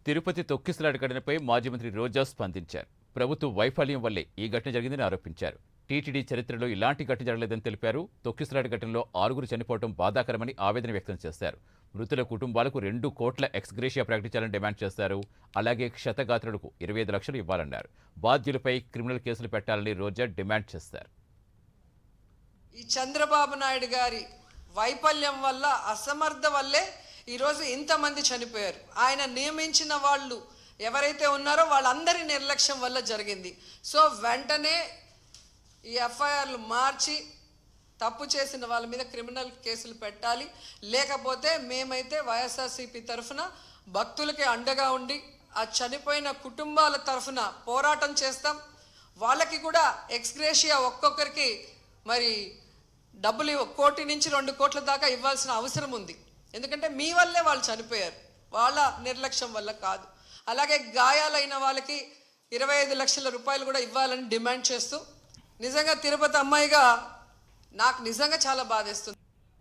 తిరుపతి తొక్కిసలాట ఘటనపై మాజీ మంత్రి రోజా స్పందించారు. ప్రభుత్వ వైఫల్యం వల్లే ఈ ఘటన జరిగిందని ఆరోపించారు. టీటీడీ చరిత్రలో ఇలాంటి ఘటన జరగలేదని తెలిపారు. తొక్కిసలాట ఘటనలో 6 చనిపోవడం బాధాకరమని ఆవేదన వ్యక్తం చేశారు. మృతుల కుటుంబాలకు 2 కోట్ల ఎక్స్గ్రేషియా ప్రకటించాలని డిమాండ్ చేశారు. అలాగే క్షతగాత్రులకు 25 లక్షలు ఇవ్వాలన్నారు. బాధ్యులపై క్రిమినల్ కేసులు పెట్టాలని రోజా డిమాండ్ చేశారు. ఈ చంద్రబాబు నాయుడు గారి వైఫల్యం వల్ల, అసమర్థ వల్లే ఈరోజు ఇంతమంది చనిపోయారు. ఆయన నియమించిన వాళ్ళు ఎవరైతే ఉన్నారో వాళ్ళందరి నిర్లక్ష్యం వల్ల జరిగింది. సో వెంటనే ఈ ఎఫ్ఐఆర్లు మార్చి తప్పు చేసిన వాళ్ళ మీద క్రిమినల్ కేసులు పెట్టాలి. లేకపోతే మేమైతే వైఎస్ఆర్సీపీ తరఫున భక్తులకి అండగా ఉండి ఆ చనిపోయిన కుటుంబాల తరఫున పోరాటం చేస్తాం. వాళ్ళకి కూడా ఎక్స్గ్రేషియా ఒక్కొక్కరికి మరి డబ్బులు 1 కోటి నుంచి 2 కోట్ల దాకా ఇవ్వాల్సిన అవసరం ఉంది. ఎందుకంటే మీ వల్లే వాళ్ళు చనిపోయారు, వాళ్ళ నిర్లక్ష్యం వల్ల కాదు. అలాగే గాయాలైన వాళ్ళకి 25 లక్షల రూపాయలు కూడా ఇవ్వాలని డిమాండ్ చేస్తూ, నిజంగా తిరుపతి అమ్మాయిగా నాకు నిజంగా చాలా బాధేస్తుంది.